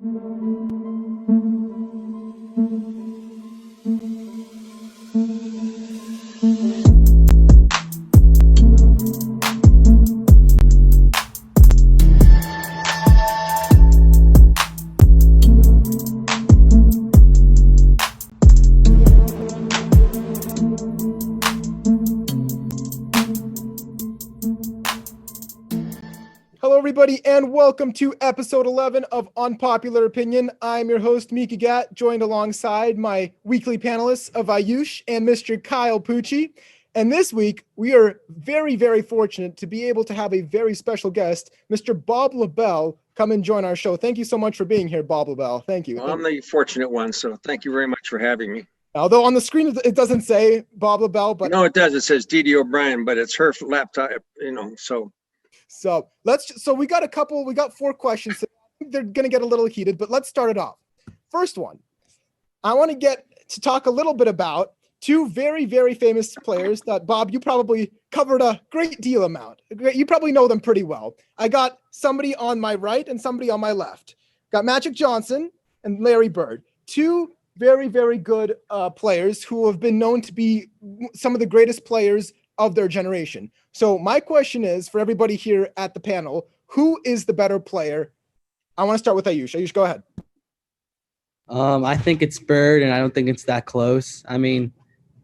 Hello, everybody, and welcome to episode 11 of Unpopular Opinion. I'm your host, Mika Gatt, joined alongside my weekly panelists of Ayush and Mr. Kyle Pucci. And this week, we are very, very fortunate to be able to have a very special guest, Mr. Bob Lobel, come and join our show. Thank you so much for being here, Bob Lobel. Thank you. Well, I'm the fortunate one, so thank you very much for having me. Although on the screen, it doesn't say Bob Lobel, but... No, it does. It says Dee O'Brien, but it's her laptop, so... So we got 4 questions. So they're going to get a little heated, but let's start it off. First one, I want to get to talk a little bit about 2 very, very famous players that, Bob, you probably covered a great deal amount. You probably know them pretty well. I got somebody on my right and somebody on my left. Got Magic Johnson and Larry Bird, 2 very, very good players who have been known to be some of the greatest players of their generation. So my question is, for everybody here at the panel, who is the better player? I want to start with Ayush. Ayush, go ahead. I think it's Bird, and I don't think it's that close. I mean,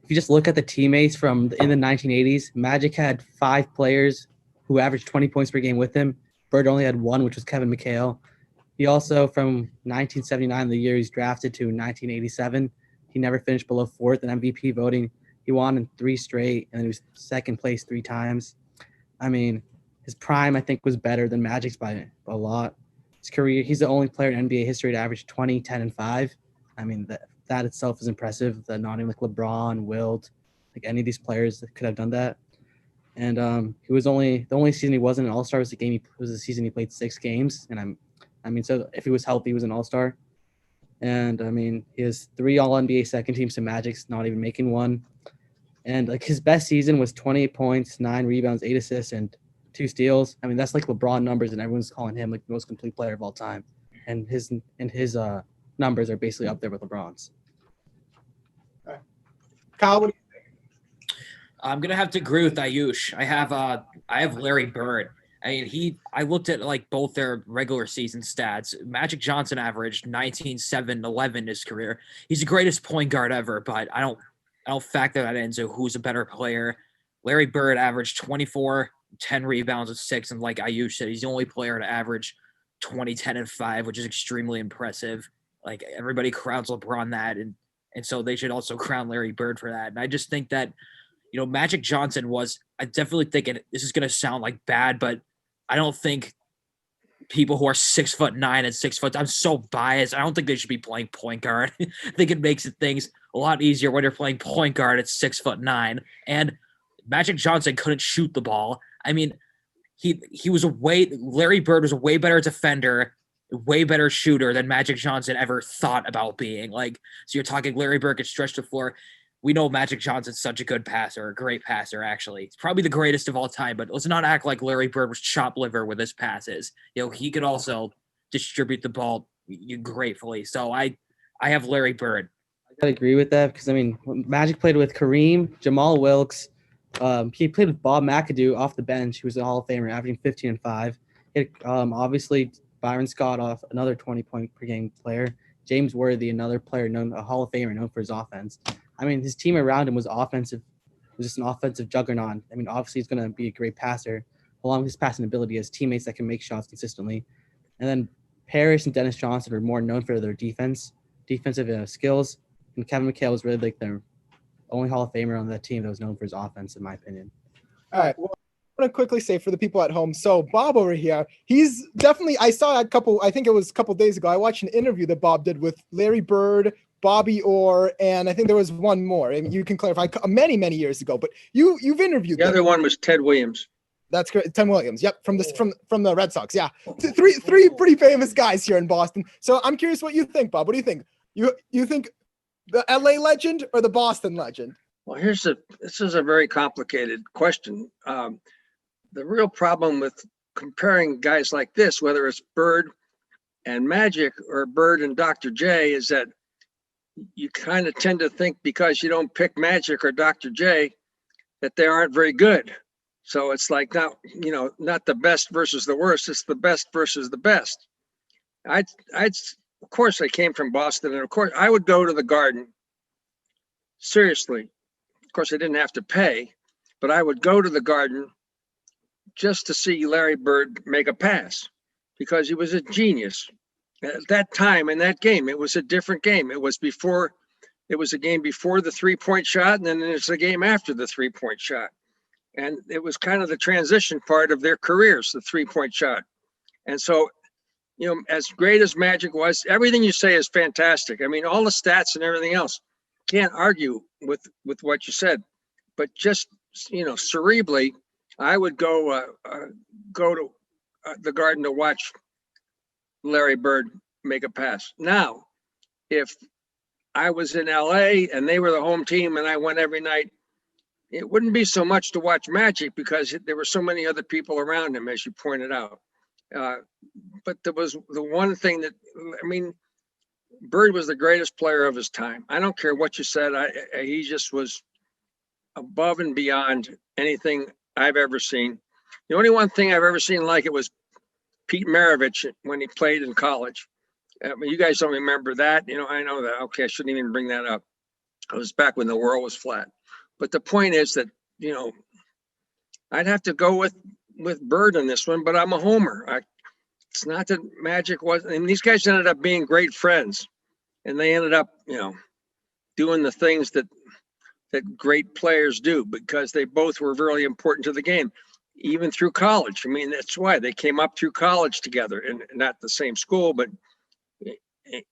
if you just look at the teammates in the 1980s, Magic had 5 players who averaged 20 points per game with him. Bird only had 1, which was Kevin McHale. He also, from 1979, the year he's drafted, to 1987, he never finished below 4th in MVP voting. He won in 3 straight, and he was second place 3 times. I mean, his prime, I think, was better than Magic's by a lot. His career, he's the only player in NBA history to average 20, 10, and 5. I mean, that itself is impressive. That not even like LeBron, Wilt, like any of these players that could have done that. And he was the only season he wasn't an All-Star was the season he played 6 games. And so if he was healthy, he was an All-Star. And I mean, he has 3 All-NBA second teams to Magic's not even making 1. And like his best season was 28 points, 9 rebounds, 8 assists, and 2 steals. I mean, that's like LeBron numbers, and everyone's calling him like the most complete player of all time. And his numbers are basically up there with LeBron's. Okay. Kyle, what do you think? I'm gonna have to agree with Ayush. I have Larry Bird. I mean, I looked at like both their regular season stats. Magic Johnson averaged 19, 7, 11 in his career. He's the greatest point guard ever, but I don't factor that into who's a better player. Larry Bird averaged 24, 10 rebounds and 6, and like Ayush said, he's the only player to average 20, 10, and 5, which is extremely impressive. Like everybody crowns LeBron that, and so they should also crown Larry Bird for that. And I just think that, Magic Johnson I definitely think, and this is going to sound like bad, but I don't think people who are 6'9" and 6 foot, I'm so biased. I don't think they should be playing point guard. I think it makes things a lot easier when you're playing point guard at 6'9". And Magic Johnson couldn't shoot the ball. I mean, Larry Bird was a way better defender, way better shooter than Magic Johnson ever thought about being. Like, so you're talking Larry Bird could stretch the floor. We know Magic Johnson's such a good passer, a great passer, actually. He's probably the greatest of all time, but let's not act like Larry Bird was chopped liver with his passes. He could also distribute the ball gratefully. So I have Larry Bird. I agree with that because, I mean, Magic played with Kareem, Jamal Wilkes. He played with Bob McAdoo off the bench, who was a Hall of Famer, averaging 15 and 5. Obviously, Byron Scott off, another 20-point per game player. James Worthy, another player a Hall of Famer known for his offense. I mean, his team around him was offensive. It was just an offensive juggernaut. I mean, obviously, he's going to be a great passer. Along with his passing ability, he has teammates that can make shots consistently. And then Parrish and Dennis Johnson are more known for their defensive skills. And Kevin McHale was really like their only Hall of Famer on that team that was known for his offense, in my opinion. All right. Well, I want to quickly say for the people at home. So Bob over here, he's definitely, I saw I think it was a couple days ago, I watched an interview that Bob did with Larry Bird, Bobby Orr, and I think there was one more. I mean, you can clarify many, many years ago, but you've interviewed the other one was Ted Williams. That's correct. Ted Williams. Yep. From the Red Sox. Yeah. Three pretty famous guys here in Boston. So I'm curious what you think, Bob. What do you think? You think the LA legend or the Boston legend? Well, this is a very complicated question. The real problem with comparing guys like this, whether it's Bird And Magic or Bird and Dr. J is that you kind of tend to think because you don't pick Magic or Dr. J that they aren't very good. So it's like not the best versus the worst. It's the best versus the best. Of course, I came from Boston, and of course, I would go to the Garden. Seriously, of course, I didn't have to pay, but I would go to the Garden just to see Larry Bird make a pass because he was a genius. At that time in that game, it was a different game. It was a game before the three-point shot, and then there's a game after the three-point shot. And it was kind of the transition part of their careers, the three-point shot. And so, as great as Magic was, everything you say is fantastic. I mean, all the stats and everything else, can't argue with what you said. But just, cerebrally, I would go to the Garden to watch Larry Bird make a pass. Now, if I was in LA and they were the home team and I went every night, it wouldn't be so much to watch Magic because there were so many other people around him, as you pointed out. But there was the one thing that, Bird was the greatest player of his time. I don't care what you said. He just was above and beyond anything I've ever seen. The only one thing I've ever seen like it was Pete Maravich when he played in college. You guys don't remember that. I know that. Okay, I shouldn't even bring that up. It was back when the world was flat. But the point is that, I'd have to go with Bird in this one, but I'm a homer. It's not that Magic wasn't. I mean, these guys ended up being great friends, and they ended up, doing the things that great players do because they both were really important to the game, even through college. I mean, that's why they came up through college together, and not the same school, but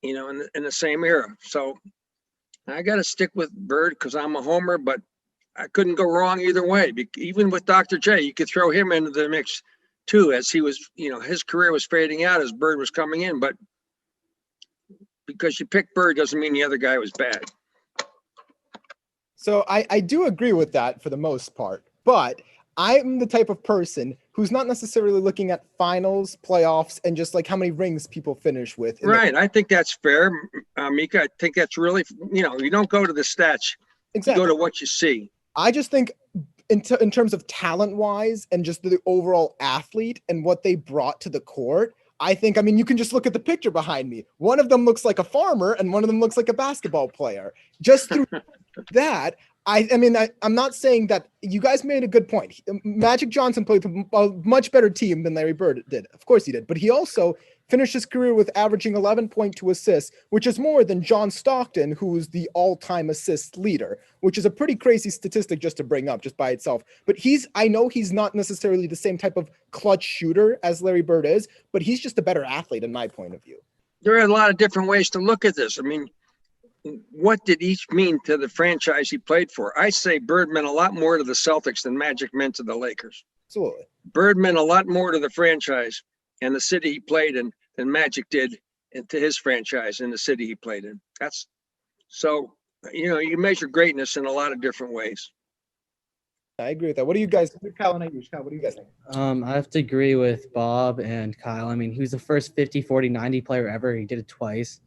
in the same era. So I got to stick with Bird because I'm a homer, but I couldn't go wrong either way. Even with Dr. J, you could throw him into the mix too, as he was, his career was fading out as Bird was coming in. But because you picked Bird doesn't mean the other guy was bad. So I do agree with that for the most part, but I'm the type of person who's not necessarily looking at finals, playoffs, and just like how many rings people finish with. Right. I think that's fair, Mika. I think that's really, you don't go to the stats. Exactly. You go to what you see. I just think in terms of talent-wise and just the overall athlete and what they brought to the court, I think, you can just look at the picture behind me. One of them looks like a farmer and one of them looks like a basketball player. Just through that, I'm not saying that you guys made a good point. Magic Johnson played a much better team than Larry Bird did. Of course he did. But he also finished his career with averaging 11.2 assists, which is more than John Stockton, who's the all-time assist leader, which is a pretty crazy statistic just to bring up just by itself. But I know he's not necessarily the same type of clutch shooter as Larry Bird is, but he's just a better athlete in my point of view. There are a lot of different ways to look at this. What did each mean to the franchise he played for? I say Bird meant a lot more to the Celtics than Magic meant to the Lakers. Absolutely. Bird meant a lot more to the franchise and the city he played in than Magic did to his franchise in the city he played in. That's so, you measure greatness in a lot of different ways. I agree with that. What do you guys, Kyle and Ayush, what do you guys think? I have to agree with Bob and Kyle. He was the first 50, 40, 90 player ever. He did it twice.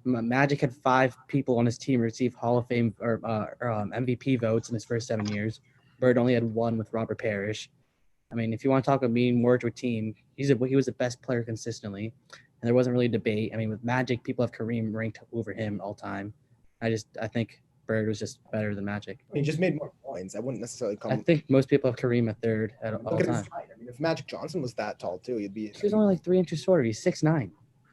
Magic had 5 people on his team receive Hall of Fame or MVP votes in his first 7 years. Bird only had 1 with Robert Parrish. If you want to talk about being more to a team, he was the best player consistently, and there wasn't really a debate. With Magic, people have Kareem ranked over him all time. I think Bird was just better than Magic. He just made more points. I wouldn't necessarily call him. I think most people have Kareem at third at all time. If Magic Johnson was that tall too, he'd be. He's only like 3 inches shorter. He's 6'9".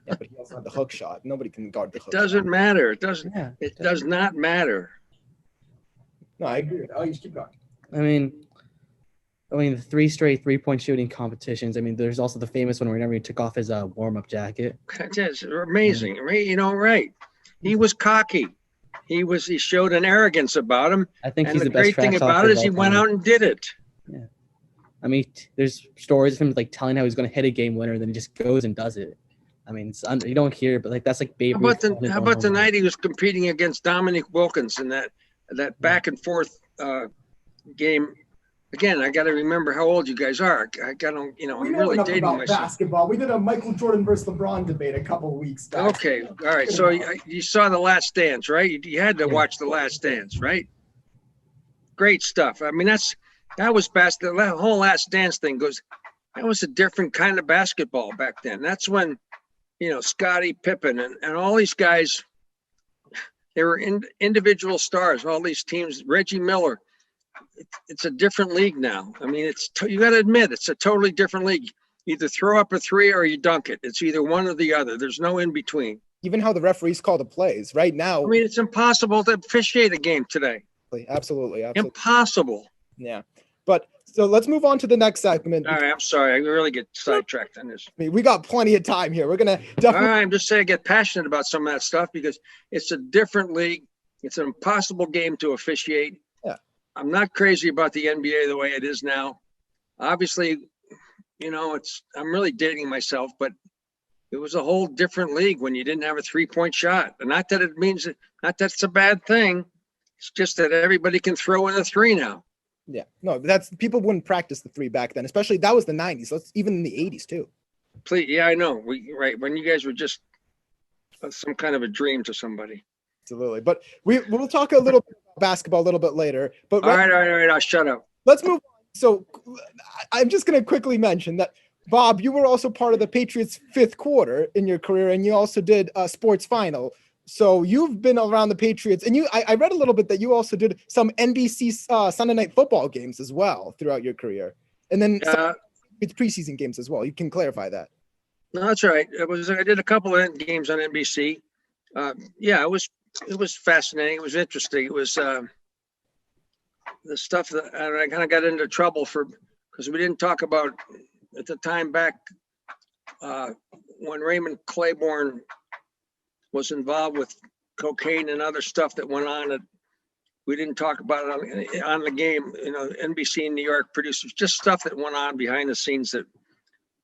Yeah, but he also had the hook shot. Nobody can guard the hook shot. It doesn't matter. It doesn't. Yeah, it does not matter. No, I agree. You just keep going. The 3 straight 3-point shooting competitions. There's also the famous one whenever he took off his warm-up jacket. That's amazing. Right. He was cocky. He showed an arrogance about him. I think he's the the best great thing about it is he went out and did it. Yeah. There's stories of him telling how he's going to hit a game winner, then he just goes and does it. You don't hear, but that's like Babe Ruth. How about the night he was competing against Dominique Wilkins in that back and forth game Again, I got to remember how old you guys are. I got to, We I'm know really enough dating about myself. basketball. We did a Michael Jordan versus LeBron debate a couple of weeks back. Okay. All right. So you saw The Last Dance, right? You had to watch The Last Dance, right? Great stuff. I mean, that was basketball. The whole Last Dance thing that was a different kind of basketball back then. That's when, Scottie Pippen and all these guys, they were individual stars, all these teams, Reggie Miller. It's a different league now. I mean, you got to admit, it's a totally different league. Either throw up a three or you dunk it. It's either one or the other. There's no in between. Even how the referees call the plays right now. I mean, it's impossible to officiate a game today. Absolutely. Impossible. Yeah. But so let's move on to the next segment. All right, I'm sorry. I really get sidetracked on this. I mean, we got plenty of time here. We're going to definitely. All right, I'm just saying I get passionate about some of that stuff because it's a different league. It's an impossible game to officiate. Yeah. I'm not crazy about the NBA the way it is now. Obviously, I'm really dating myself, but it was a whole different league when you didn't have a 3-point shot. And not that it's a bad thing. It's just that everybody can throw in a three now. Yeah, no, people wouldn't practice the three back then, especially that was the 90s. That's even in the 80s too. Please, yeah, I know. Right when you guys were just some kind of a dream to somebody. Absolutely, but we'll talk a little bit about basketball a little bit later. But all right, I'll shut up. Let's move on. So I'm just going to quickly mention that Bob, you were also part of the Patriots' fifth quarter in your career, and you also did a sports final. So you've been around the Patriots, and I read a little bit that you also did some NBC Sunday Night Football games as well throughout your career, and then it's preseason games as well. You can clarify that. No, that's right. I did a couple of games on NBC. It was fascinating. It was interesting. It was the stuff that I kind of got into trouble because we didn't talk about at the time back when Raymond Claiborne was involved with cocaine and other stuff that went on that we didn't talk about it on the game. NBC in New York produced just stuff that went on behind the scenes that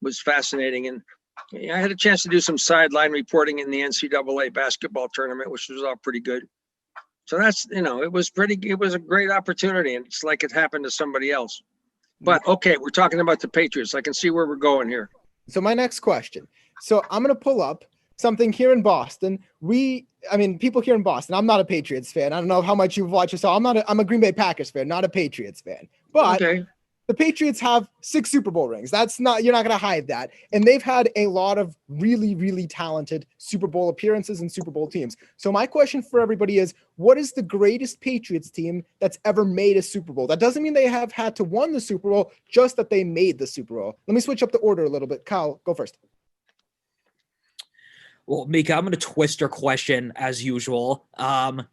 was fascinating. And I had a chance to do some sideline reporting in the NCAA basketball tournament, which was all pretty good. So that's, it was a great opportunity, and it's like it happened to somebody else. But okay, we're talking about the Patriots. I can see where we're going here. So my next question. So I'm going to pull up something here in Boston. People here in Boston, I'm not a Patriots fan. I don't know how much you've watched. So I'm a Green Bay Packers fan, not a Patriots fan. But okay. The Patriots have 6 Super Bowl rings. You're not going to hide that. And they've had a lot of really, really talented Super Bowl appearances and Super Bowl teams. So my question for everybody is, what is the greatest Patriots team that's ever made a Super Bowl? That doesn't mean they have had to win the Super Bowl, just that they made the Super Bowl. Let me switch up the order a little bit. Kyle, go first. Well, Mika, I'm going to twist your question as usual. I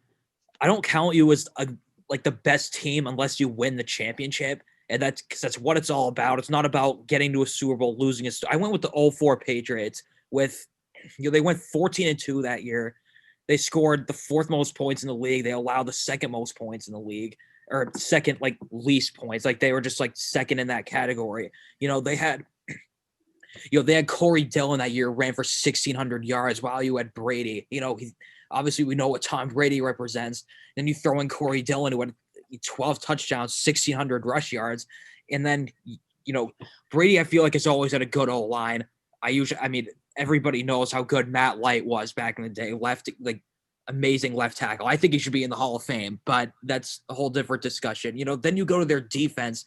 don't count you as the best team unless you win the championship. And that's because that's what it's all about. It's not about getting to a Super Bowl, losing it. I went with the 2004 Patriots with, they went 14-2 that year. They scored the 4th most points in the league. They allowed the 2nd most points in the league, or second, least points. They were just 2nd in that category. They had Corey Dillon that year, ran for 1,600 yards while you had Brady. Obviously we know what Tom Brady represents. Then you throw in Corey Dillon, who had 12 touchdowns, 1,600 rush yards. And then, Brady, I feel like, has always had a good O-line. Everybody knows how good Matt Light was back in the day. Amazing left tackle. I think he should be in the Hall of Fame, but that's a whole different discussion. Then you go to their defense.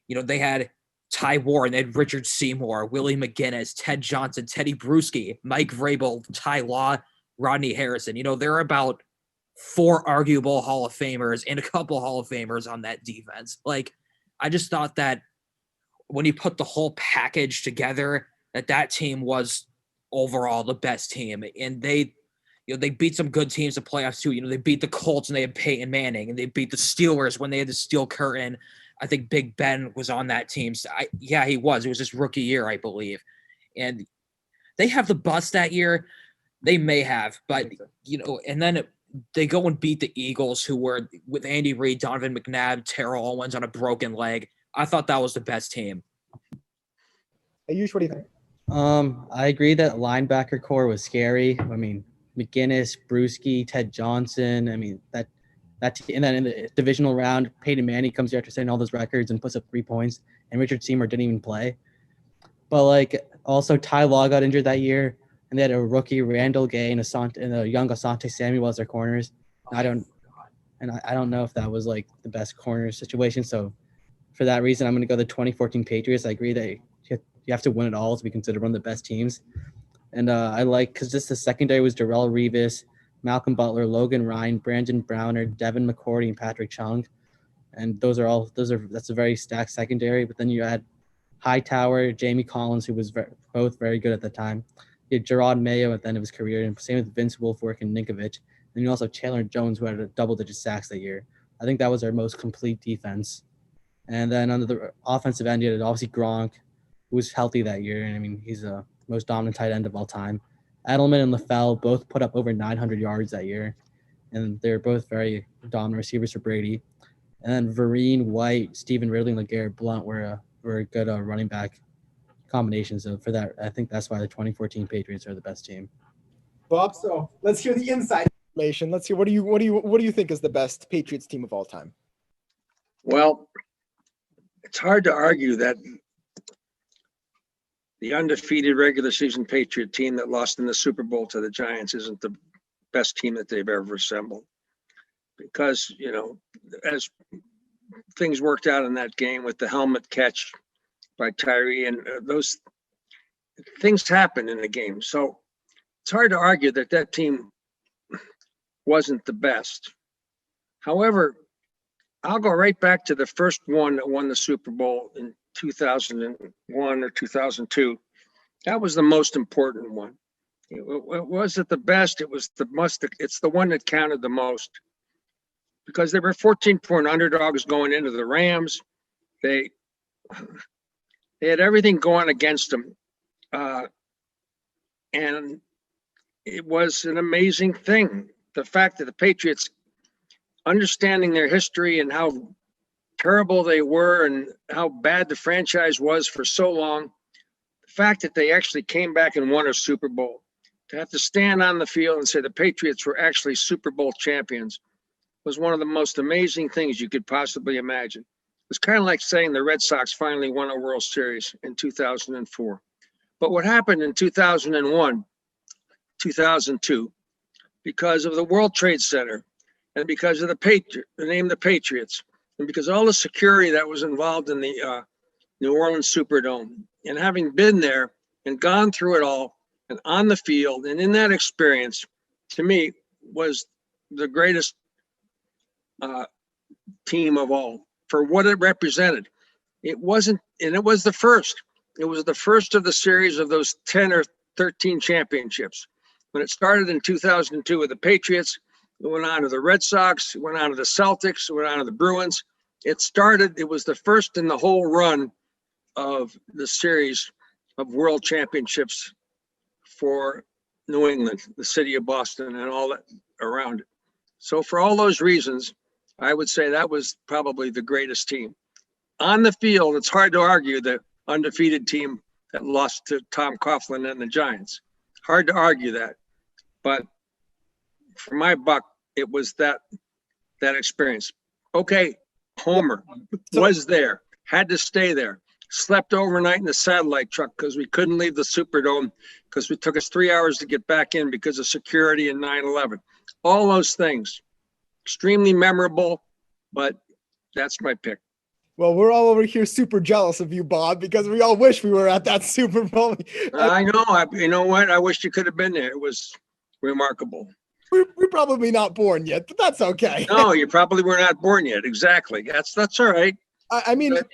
They had Ty Warren, they had Richard Seymour, Willie McGinnis, Ted Johnson, Teddy Bruschi, Mike Vrabel, Ty Law, Rodney Harrison. There are about 4 arguable Hall of Famers and a couple Hall of Famers on that defense. I just thought that when you put the whole package together, that team was overall the best team. And they beat some good teams in playoffs too. They beat the Colts and they had Peyton Manning, and they beat the Steelers when they had the steel curtain. I think Big Ben was on that team. So he was. It was his rookie year, I believe. And they have the bust that year. They may have, but and then they go and beat the Eagles, who were with Andy Reid, Donovan McNabb, Terrell Owens on a broken leg. I thought that was the best team. Ayush, what do you think? I agree that linebacker core was scary. McGinnis, Bruschi, Ted Johnson. And then in the divisional round, Peyton Manning comes here after setting all those records and puts up 3 points, and Richard Seymour didn't even play. But like also Ty Law got injured that year, and they had a rookie Randall Gay and a young Asante Samuel as their corners. I don't know if that was like the best corner situation. So for that reason, I'm going to go the 2014 Patriots. I agree that you have to win it all to be considered one of the best teams. And I like because just the secondary was Darrelle Revis, Malcolm Butler, Logan Ryan, Brandon Browner, Devin McCourty, and Patrick Chung. And that's a very stacked secondary. But then you add Hightower, Jamie Collins, who was both very good at the time. You had Gerard Mayo at the end of his career, and same with Vince Wilfork and Ninkovich. And you also have Chandler Jones, who had a double-digit sacks that year. I think that was our most complete defense. And then on the offensive end, you had obviously Gronk, who was healthy that year. And I mean, he's the most dominant tight end of all time. Edelman and LaFell both put up over 900 yards that year. And they're both very dominant receivers for Brady. And then Vereen, White, Stephen Ridley, and LeGarrette Blount were a good running back combination. So for that, I think that's why the 2014 Patriots are the best team. Bob, so let's hear the inside information. Let's hear what do you think is the best Patriots team of all time? Well, it's hard to argue that the undefeated regular season Patriot team that lost in the Super Bowl to the Giants isn't the best team that they've ever assembled. Because, as things worked out in that game with the helmet catch by Tyree and those things happened in the game. So it's hard to argue that team wasn't the best. However, I'll go right back to the first one that won the Super Bowl in 2001 or 2002. That was the most important one. It wasn't the best. It's the one that counted the most because they were 14-point underdogs going into the Rams. They had everything going against them. And it was an amazing thing. The fact that the Patriots, understanding their history and how terrible they were and how bad the franchise was for so long, the fact that they actually came back and won a Super Bowl, to have to stand on the field and say the Patriots were actually Super Bowl champions was one of the most amazing things you could possibly imagine. It was kind of like saying the Red Sox finally won a World Series in 2004. But what happened in 2001, 2002, because of the World Trade Center and because of the name the Patriots, and because all the security that was involved in the New Orleans Superdome, and having been there and gone through it all and on the field and in that experience, to me, was the greatest team of all for what it represented. It was the first. It was the first of the series of those 10 or 13 championships. When it started in 2002 with the Patriots, it went on to the Red Sox, it went on to the Celtics, it went on to the Bruins. It was the first in the whole run of the series of world championships for New England, the city of Boston, and all that around it. So for all those reasons, I would say that was probably the greatest team. On the field, it's hard to argue the undefeated team that lost to Tom Coughlin and the Giants. Hard to argue that. But for my buck, it was that experience. Okay, Homer was there, had to stay there, slept overnight in the satellite truck because we couldn't leave the Superdome because it took us 3 hours to get back in because of security and 9/11. All those things, extremely memorable, but that's my pick. Well, we're all over here super jealous of you, Bob, because we all wish we were at that Super Bowl. I know. You know what? I wish you could have been there. It was remarkable. We're probably not born yet, but that's okay. No, you probably were not born yet. Exactly. That's all right. I mean, But,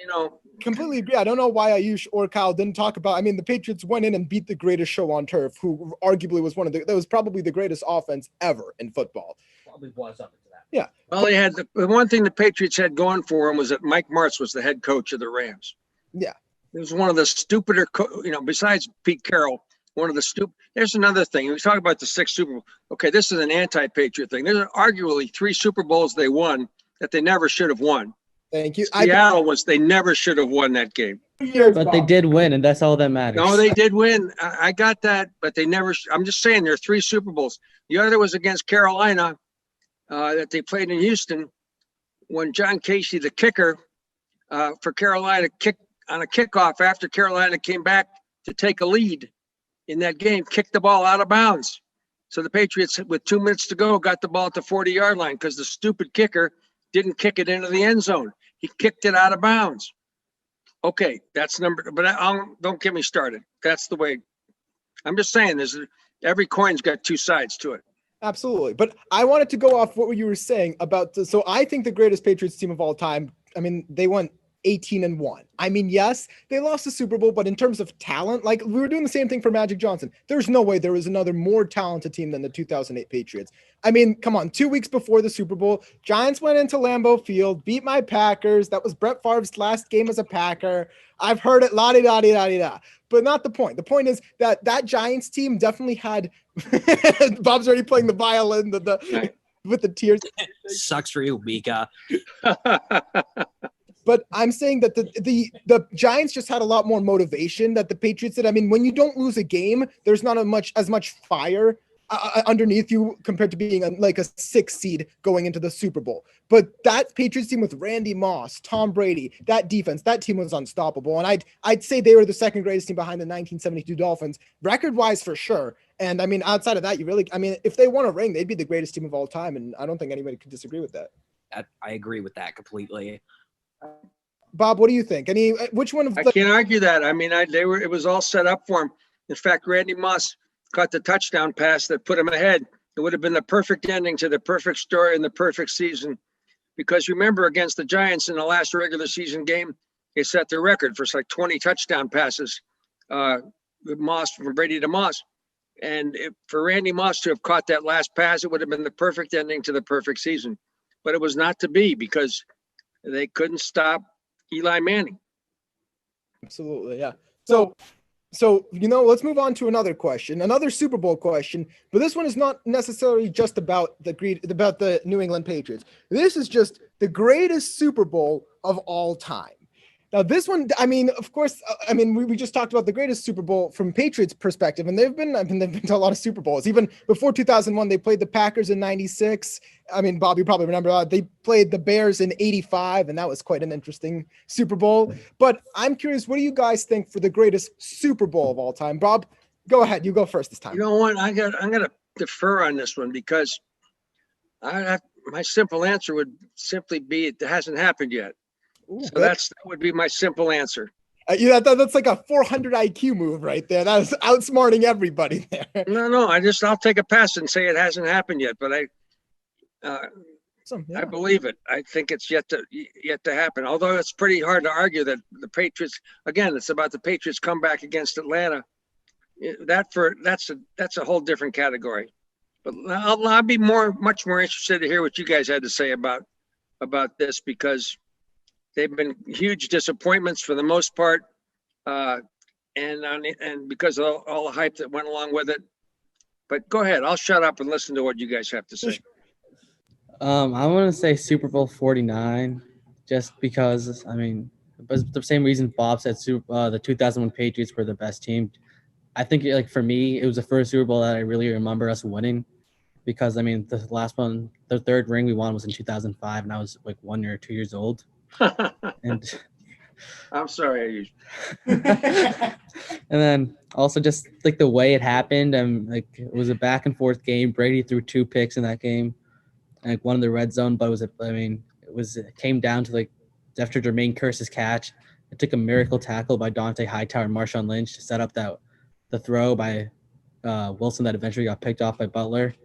completely agree. I don't know why Ayush or Kyle didn't talk about. I mean, the Patriots went in and beat the greatest show on turf, who arguably was that was probably the greatest offense ever in football. Probably was up into that. Yeah. Well, they had the one thing the Patriots had going for them was that Mike Martz was the head coach of the Rams. Yeah. It was one of the stupider, besides Pete Carroll, one of the stupid. There's another thing. We talk about the 6th Super Bowl. Okay, this is an anti-Patriot thing. There's arguably 3 Super Bowls they won that they never should have won. Thank you. They never should have won that game. But they did win, and that's all that matters. No, they did win. I got that, but they never. I'm just saying there are 3 Super Bowls. The other was against Carolina. that they played in Houston when John Casey, the kicker for Carolina, kicked on a kickoff after Carolina came back to take a lead in that game, kicked the ball out of bounds. So the Patriots, with 2 minutes to go, got the ball at the 40-yard line because the stupid kicker didn't kick it into the end zone. He kicked it out of bounds. Okay, that's don't get me started. That's the way. I'm just saying, every coin's got two sides to it. Absolutely. But I wanted to go off what you were saying about so I think the greatest Patriots team of all time, I mean, they went 18-1. I mean, yes, they lost the Super Bowl, but in terms of talent, like we were doing the same thing for Magic Johnson. There's no way there was another more talented team than the 2008 Patriots. I mean, come on, 2 weeks before the Super Bowl, Giants went into Lambeau Field, beat my Packers. That was Brett Favre's last game as a Packer. I've heard it, la-di-da-di-da-di-da. But not the point. The point is that Giants team definitely had Bob's already playing the violin, with the tears. Sucks for you, Mika. But I'm saying that the Giants just had a lot more motivation that the Patriots did. I mean, when you don't lose a game, there's not as much fire underneath you compared to being like a 6 seed going into the Super Bowl. But that Patriots team with Randy Moss, Tom Brady, that defense, that team was unstoppable. And I'd say they were the second greatest team behind the 1972 Dolphins, record-wise for sure. And I mean, outside of that, if they won a ring, they'd be the greatest team of all time. And I don't think anybody could disagree with that. I agree with that completely. Bob, what do you think? Which one of I can't argue that. I mean, it was all set up for him. In fact, Randy Moss caught the touchdown pass that put him ahead. It would have been the perfect ending to the perfect story and the perfect season. Because remember, against the Giants in the last regular season game, they set the record for like 20 touchdown passes, with Moss, from Brady to Moss. And for Randy Moss to have caught that last pass, it would have been the perfect ending to the perfect season. But it was not to be because they couldn't stop Eli Manning. Absolutely, yeah. So let's move on to another question, another Super Bowl question. But this one is not necessarily just about the New England Patriots. This is just the greatest Super Bowl of all time. Now, this one, I mean, of course, we just talked about the greatest Super Bowl from Patriots perspective, and they've been to a lot of Super Bowls. Even before 2001, they played the Packers in '96. I mean, Bob, you probably remember that. They played the Bears in '85, and that was quite an interesting Super Bowl. But I'm curious, what do you guys think for the greatest Super Bowl of all time? Bob, go ahead. You go first this time. You know what? I'm going to defer on this one because my simple answer would simply be it hasn't happened yet. Ooh, so that would be my simple answer. That's like a 400 IQ move right there. That was outsmarting everybody there. No, I'll take a pass and say it hasn't happened yet, but I believe it. I think it's yet to happen. Although it's pretty hard to argue that the Patriots, again, it's about the Patriots comeback against Atlanta. That's a whole different category. But I'll be much more interested to hear what you guys had to say about this, because they've been huge disappointments for the most part, and because of all the hype that went along with it. But go ahead, I'll shut up and listen to what you guys have to say. I want to say Super Bowl 49, just because, I mean, the same reason Bob said the 2001 Patriots were the best team. I think, like, for me, it was the first Super Bowl that I really remember us winning, because, I mean, the last one, the third ring we won was in 2005, and I was like 1 or 2 years old. And I'm sorry. And then also just like the way it happened, and like it was a back and forth game. Brady threw 2 picks in that game, and like one in the red zone. But it came down to like after Jermaine Kearse's catch, it took a miracle tackle by Dante Hightower and Marshawn Lynch to set up the throw by Wilson that eventually got picked off by Butler.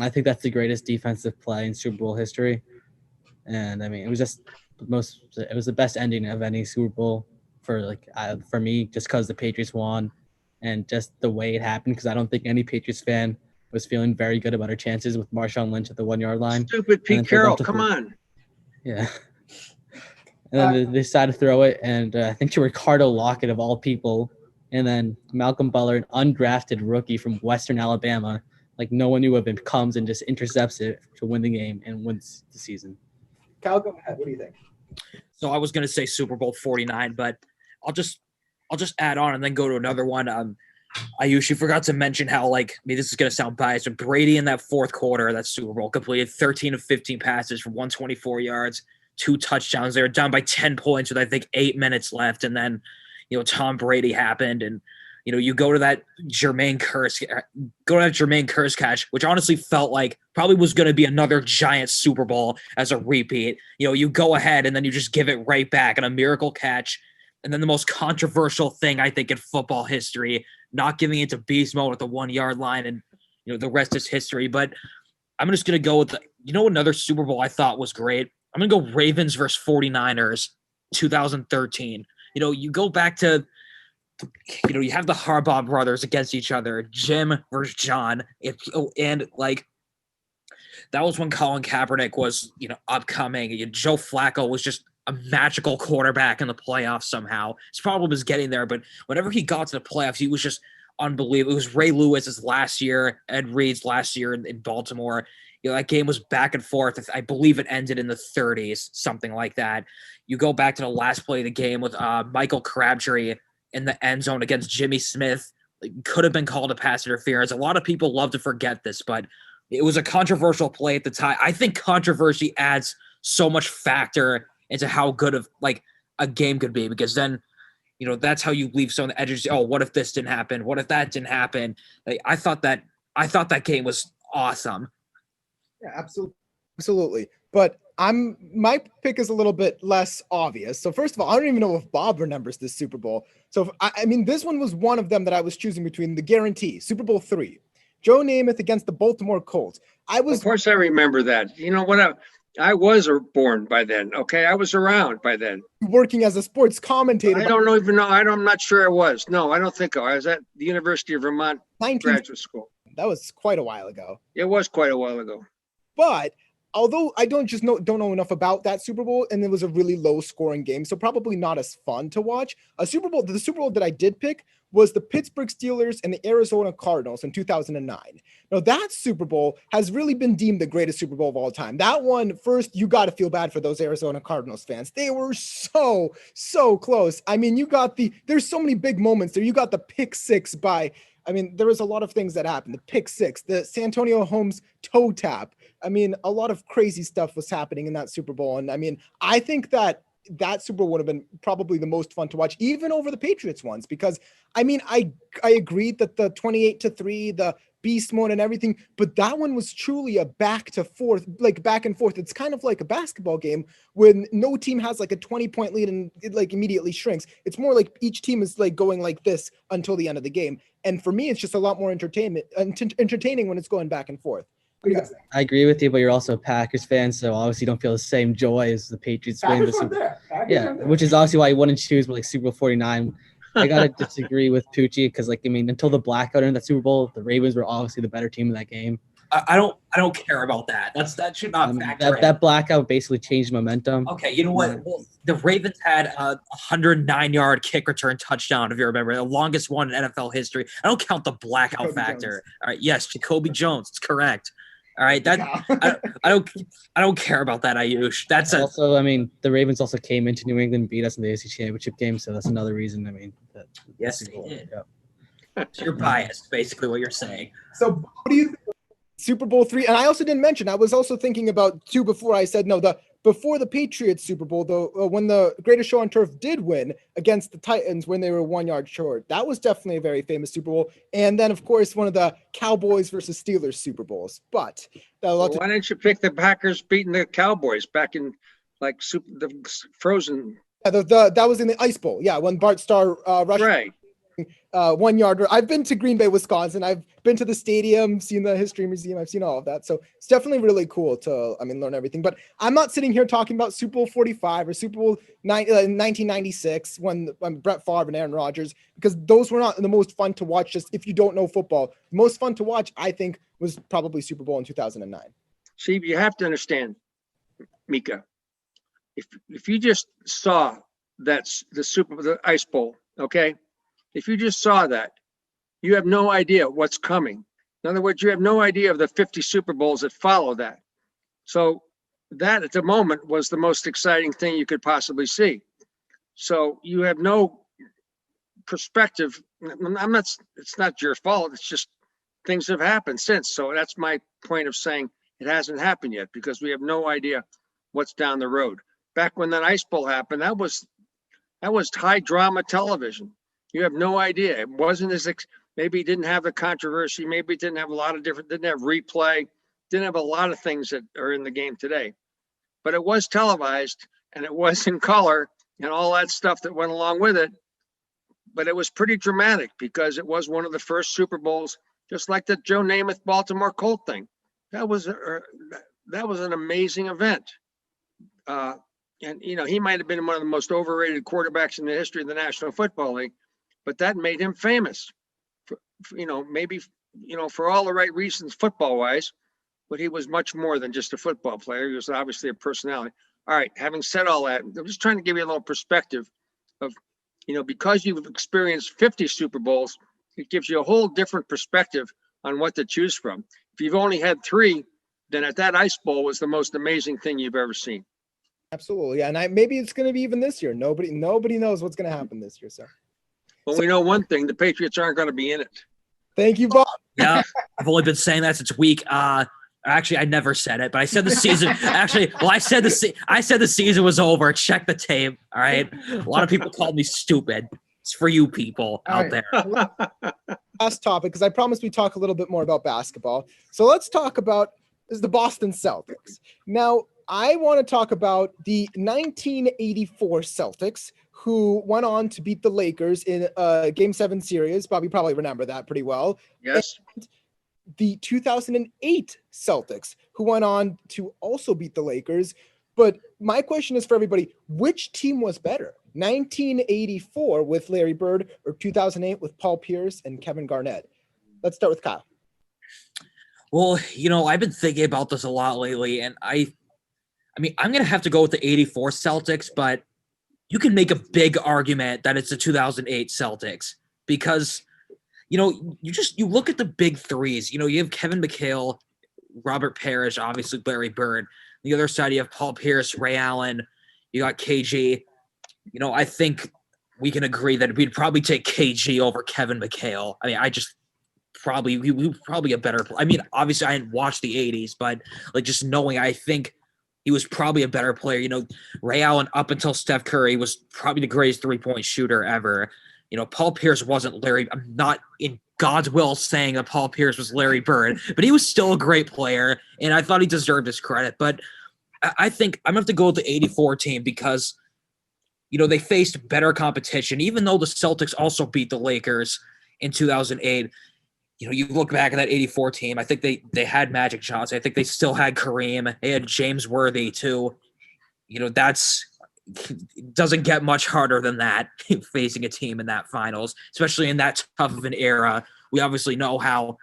I think that's the greatest defensive play in Super Bowl history. And I mean, it was the best ending of any Super Bowl for me, just because the Patriots won and just the way it happened, because I don't think any Patriots fan was feeling very good about our chances with Marshawn Lynch at the 1 yard line. Stupid Pete Carroll, come on. Yeah. And then they decided to throw it, and I think to Ricardo Lockett of all people, and then Malcolm Butler, an undrafted rookie from Western Alabama, like no one knew of him, comes and just intercepts it to win the game and wins the season. Kyle, go ahead. What do you think? So I was going to say Super Bowl 49, but I'll just add on and then go to another one. Ayush, forgot to mention how, like, I mean, this is going to sound biased, but Brady in that fourth quarter of that Super Bowl completed 13 of 15 passes for 124 yards, 2 touchdowns. They were down by 10 points with, I think, 8 minutes left. And then, Tom Brady happened. And, you go to that Jermaine Kearse catch, which honestly felt like probably was going to be another giant Super Bowl as a repeat. You go ahead and then you just give it right back on a miracle catch. And then the most controversial thing, I think, in football history, not giving it to beast mode at the 1 yard line, and the rest is history. But I'm just gonna go with another Super Bowl I thought was great. I'm gonna go Ravens versus 49ers, 2013. You go back to you have the Harbaugh brothers against each other, Jim versus John, and like that was when Colin Kaepernick was upcoming. Joe Flacco was just a magical quarterback in the playoffs somehow. His problem is getting there, but whenever he got to the playoffs, he was just unbelievable. It was Ray Lewis's last year, Ed Reed's last year in Baltimore. That game was back and forth. I believe it ended in the 30s, something like that. You go back to the last play of the game with Michael Crabtree in the end zone against Jimmy Smith. It could have been called a pass interference. A lot of people love to forget this, but it was a controversial play at the time. I think controversy adds so much factor into how good of like a game could be, because then that's how you leave some of the edges. Oh, what if this didn't happen? What if that didn't happen? Like, I thought that game was awesome. Yeah, absolutely. But my pick is a little bit less obvious. So first of all, I don't even know if Bob remembers this Super Bowl. So I mean, this one was one of them that I was choosing between the guarantee, Super Bowl III, Joe Namath against the Baltimore Colts. Of course I remember that. You know what? I was born by then. Okay. I was around by then. Working as a sports commentator. I don't even know. I'm not sure I was. No, I don't think I was at the University of Vermont graduate school. That was quite a while ago. It was quite a while ago. But although I don't know enough about that Super Bowl, and it was a really low scoring game, so probably not as fun to watch. The Super Bowl that I did pick was the Pittsburgh Steelers and the Arizona Cardinals in 2009. Now that Super Bowl has really been deemed the greatest Super Bowl of all time. That one, first, you got to feel bad for those Arizona Cardinals fans. They were so close. I mean, there's so many big moments there. You got the pick six there was a lot of things that happened. The pick six, the Santonio Holmes toe tap. I mean, a lot of crazy stuff was happening in that Super Bowl. And I mean, I think that Super Bowl would have been probably the most fun to watch, even over the Patriots ones, because I mean, I agreed that the 28-3, the beast mode and everything, but that one was truly a back and forth. It's kind of like a basketball game when no team has like a 20-point lead and it like immediately shrinks. It's more like each team is like going like this until the end of the game. And for me, it's just a lot more entertaining when it's going back and forth. I agree with you, but you're also a Packers fan, so obviously you don't feel the same joy as the Patriots winning the Super Bowl. Which is obviously why you wouldn't choose like Super Bowl 49. I gotta disagree with Pucci because, like, I mean, until the blackout in that Super Bowl, the Ravens were obviously the better team in that game. I don't care about that. That should not factor in. That blackout basically changed momentum. Okay, you know what? Well, the Ravens had a 109-yard kick return touchdown, if you remember, the longest one in NFL history. I don't count the blackout Jacoby factor. Jones. All right, yes, Jacoby Jones. It's correct. All right, I don't care about that, Ayush. That's also, I mean, the Ravens also came into New England and beat us in the AFC Championship game, so that's another reason. I mean, yes, they did. Yeah. So you're biased, basically, what you're saying. So, what do you think? Super Bowl III, and I also didn't mention. I was also thinking about two before I said no. Before the Patriots Super Bowl, though, when the Greatest Show on Turf did win against the Titans when they were 1 yard short, that was definitely a very famous Super Bowl. And then, of course, one of the Cowboys versus Steelers Super Bowls. But why didn't you pick the Packers beating the Cowboys back in like the Frozen? Yeah, that was in the Ice Bowl. Yeah, when Bart Starr rushed. Right. 1 yard. I've been to Green Bay, Wisconsin. I've been to the stadium, seen the History Museum. I've seen all of that. So it's definitely really cool to, learn everything. But I'm not sitting here talking about Super Bowl 45 or Super Bowl 1996 when Brett Favre and Aaron Rodgers, because those were not the most fun to watch. Just if you don't know football, the most fun to watch, I think, was probably Super Bowl in 2009. See, you have to understand, Mika. If you just saw that's the Ice Bowl, okay. If you just saw that, you have no idea what's coming. In other words, you have no idea of the 50 Super Bowls that follow that. So that at the moment was the most exciting thing you could possibly see. So you have no perspective, I'm not, it's not your fault. It's just things have happened since. So that's my point of saying it hasn't happened yet, because we have no idea what's down the road. Back when that Ice Bowl happened, that was high drama television. You have no idea. It wasn't as, maybe it didn't have the controversy. Maybe it didn't have a lot of different, didn't have replay, didn't have a lot of things that are in the game today. But it was televised, and it was in color and all that stuff that went along with it. But it was pretty dramatic because it was one of the first Super Bowls, just like the Joe Namath Baltimore Colt thing. That was an amazing event. And, you know, he might have been one of the most overrated quarterbacks in the history of the National Football League, but that made him famous, you know, maybe, you know, for all the right reasons football wise, but he was much more than just a football player. He was obviously a personality. All right. Having said all that, I'm just trying to give you a little perspective of, you know, because you've experienced 50 Super Bowls, it gives you a whole different perspective on what to choose from. If you've only had 3, then at that Ice Bowl was the most amazing thing you've ever seen. Absolutely. And maybe it's going to be even this year. Nobody knows what's going to happen this year. So, Well, we know one thing, the Patriots aren't going to be in it. thank you, Bob. Yeah, I've only been saying that since week. Actually, I never said it, but I said the season. Actually, well, I said the season was over. Check the tape. All right. A lot of people called me stupid. It's for you people out there. Last topic, because I promised we talk a little bit more about basketball. So let's talk about the Boston Celtics. Now, I want to talk about the 1984 Celtics, who went on to beat the Lakers in a Game 7 series. Bob, you probably remember that pretty well. Yes. And the 2008 Celtics, who went on to also beat the Lakers. But my question is for everybody, which team was better? 1984 with Larry Bird or 2008 with Paul Pierce and Kevin Garnett? Let's start with Kyle. Well, you know, I've been thinking about this a lot lately, and I mean, I'm going to have to go with the 84 Celtics, but you can make a big argument that it's the 2008 Celtics because, you know, you look at the big threes. You know, you have Kevin McHale, Robert Parrish, obviously Larry Bird. On the other side, you have Paul Pierce, Ray Allen. You got KG. You know, I think we can agree that we'd probably take KG over Kevin McHale. I mean, he was probably a better – I mean, obviously I didn't watch the 80s, but, like, just knowing, I think he was probably a better player. You know, Ray Allen, up until Steph Curry, was probably the greatest three-point shooter ever. You know, Paul Pierce wasn't Larry – I'm not in God's will saying that Paul Pierce was Larry Bird, but he was still a great player, and I thought he deserved his credit. But I think I'm going to have to go with the 84 team because, you know, they faced better competition, even though the Celtics also beat the Lakers in 2008. You know, you look back at that 84 team, I think they had Magic Johnson. I think they still had Kareem. They had James Worthy too. You know, doesn't get much harder than that, facing a team in that finals, especially in that tough of an era. We obviously know how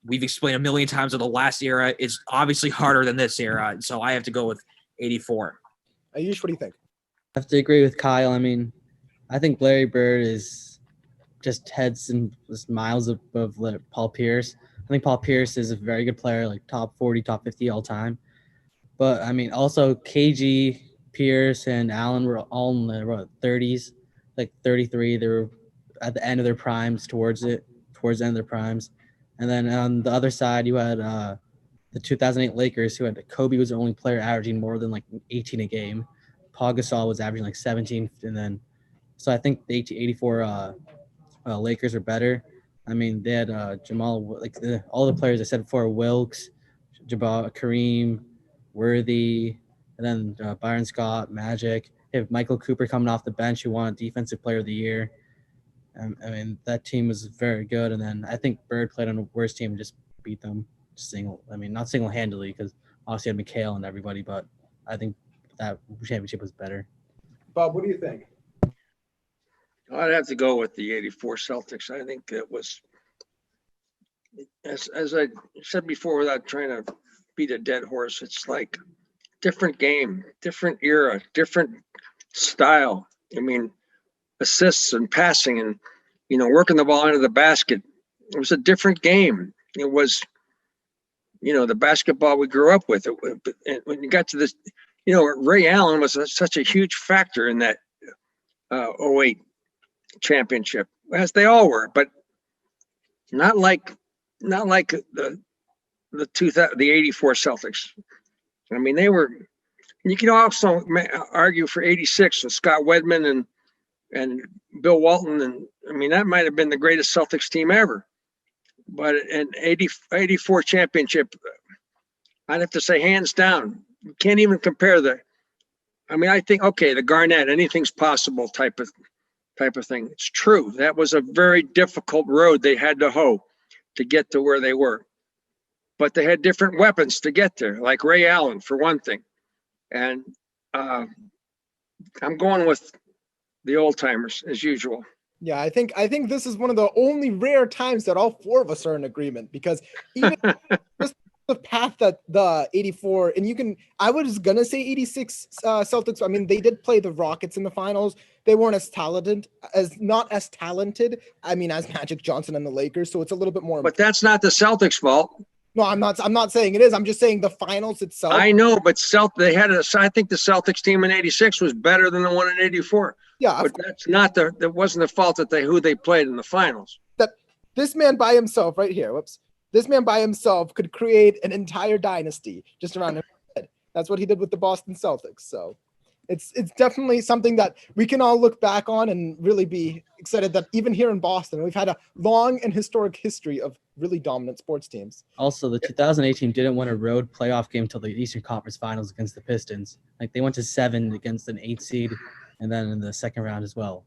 we've explained a million times that the last era is obviously harder than this era. So I have to go with 84. Ayush, what do you think? I have to agree with Kyle. I mean, I think Larry Bird is just heads and miles above Paul Pierce. I think Paul Pierce is a very good player, like top 40, top 50 all time. But, I mean, also KG, Pierce, and Allen were all in the 30s, like 33. They were at the end of their primes, towards the end of their primes. And then on the other side, you had the 2008 Lakers, who had Kobe was the only player averaging more than like 18 a game. Paul Gasol was averaging like 17. And then, so I think the 84 Lakers are better. I mean, they had Jamal, like all the players I said before, Wilkes, Jabbar, Kareem, Worthy, and then Byron Scott, Magic. They have Michael Cooper coming off the bench, who won Defensive Player of the Year. I mean, that team was very good. And then I think Bird played on a worse team and just beat them not single-handedly, because obviously had McHale and everybody, but I think that championship was better. Bob, what do you think? I'd have to go with the 84 Celtics. I think it was, as I said before, without trying to beat a dead horse, it's like different game, different era, different style. I mean, assists and passing and, you know, working the ball into the basket. It was a different game. It was, you know, the basketball we grew up with. And when you got to this, you know, Ray Allen was such a huge factor in that 08 championship, as they all were, but not like the 84 Celtics. I mean, they were. You can also argue for 86 with Scott Wedman and Bill Walton, and I mean that might have been the greatest Celtics team ever. But an 84 championship, I'd have to say hands down. You can't even compare I mean, I think the Garnett, anything's possible type of thing. It's true. That was a very difficult road they had to hoe to get to where they were. But they had different weapons to get there, like Ray Allen for one thing. And I'm going with the old timers as usual. Yeah, I think this is one of the only rare times that all four of us are in agreement, because even just the path that the 84 and I was gonna say 86 Celtics. I mean, they did play the Rockets in the finals. They weren't not as talented. I mean, as Magic Johnson and the Lakers. So it's a little bit more. But that's not the Celtics' fault. No, I'm not saying it is. I'm just saying the finals itself. I know, but I think the Celtics team in 86 was better than the one in 84. Yeah, but that's not that wasn't the fault that who they played in the finals. That this man by himself right here, this man by himself could create an entire dynasty just around him. That's what he did with the Boston Celtics. So it's definitely something that we can all look back on and really be excited that even here in Boston, we've had a long and historic history of really dominant sports teams. Also, the 2018 didn't win a road playoff game until the Eastern Conference Finals against the Pistons. Like, they went to 7 against an 8 seed, and then in the second round as well.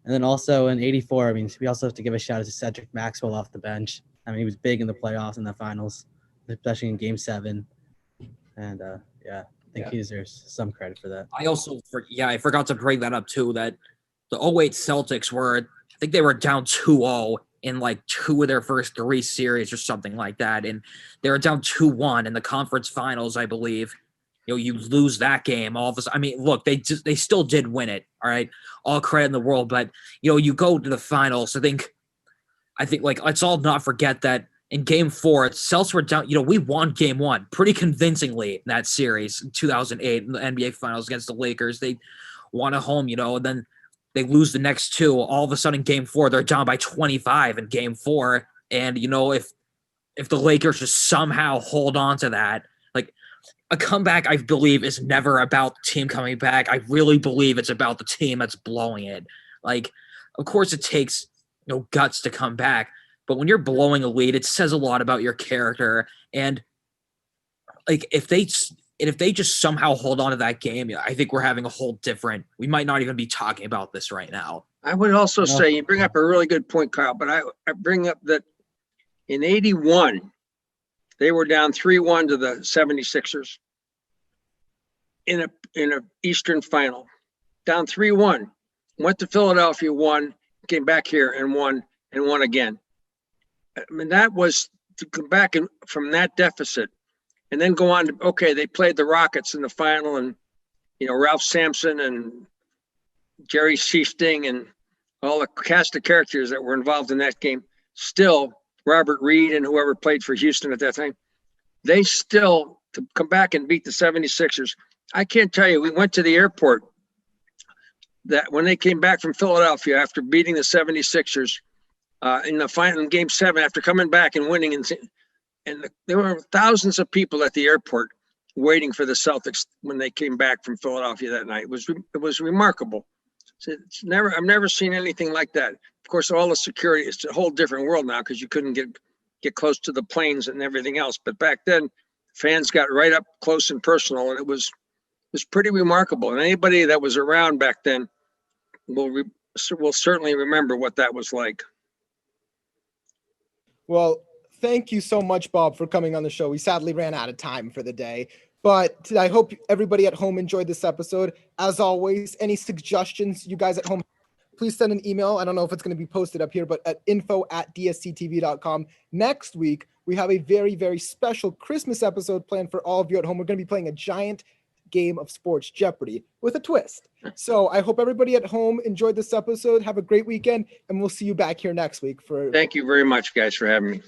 And then also in 84, I mean, we also have to give a shout out to Cedric Maxwell off the bench. I mean, he was big in the playoffs and the finals, especially in Game 7. And I think he deserves some credit for that. I forgot to bring that up too, that the 08 Celtics I think they were down 2-0 in like 2 of their first 3 series or something like that. And they were down 2-1 in the conference finals, I believe. You lose that game. All of a sudden, I mean, look, they still did win it. All right. All credit in the world. But, you go to the finals. I think like, let's all not forget that in Game 4, Celtics were down. We won Game 1 pretty convincingly in that series in 2008 in the NBA Finals against the Lakers. They won at home, and then they lose the next 2. All of a sudden, Game 4, they're down by 25 in Game 4. And if the Lakers just somehow hold on to that, like, a comeback, I believe, is never about the team coming back. I really believe it's about the team that's blowing it. Like, of course, it takes guts to come back. But when you're blowing a lead, it says a lot about your character. And like, if they just somehow hold on to that game, I think we're having a whole different. We might not even be talking about this right now. I would also say you bring up a really good point, Kyle. But I bring up that in 81, they were down 3-1 to the 76ers in a Eastern final, down 3-1. Went to Philadelphia, won, came back here and won again. I mean, that was to come back from that deficit and then go on to, they played the Rockets in the final, and, Ralph Sampson and Jerry Sichting and all the cast of characters that were involved in that game. Still, Robert Reed and whoever played for Houston at that time, they still, to come back and beat the 76ers. I can't tell you, we went to the airport that when they came back from Philadelphia after beating the 76ers, in the final in Game 7, after coming back and winning, and there were thousands of people at the airport waiting for the Celtics when they came back from Philadelphia that night. It was remarkable. I've never seen anything like that. Of course, all the security, it's a whole different world now because you couldn't get close to the planes and everything else. But back then, fans got right up close and personal, and it was pretty remarkable. And anybody that was around back then will certainly remember what that was like. Well, thank you so much, Bob, for coming on the show. We sadly ran out of time for the day, but I hope everybody at home enjoyed this episode. As always, any suggestions you guys at home, please send an email. I don't know if it's going to be posted up here, but at info@dsctv.com. Next week, we have a very, very special Christmas episode planned for all of you at home. We're going to be playing a giant game of sports Jeopardy with a twist. So I hope everybody at home enjoyed this episode. Have a great weekend, and we'll see you back here next week. Thank you very much, guys, for having me.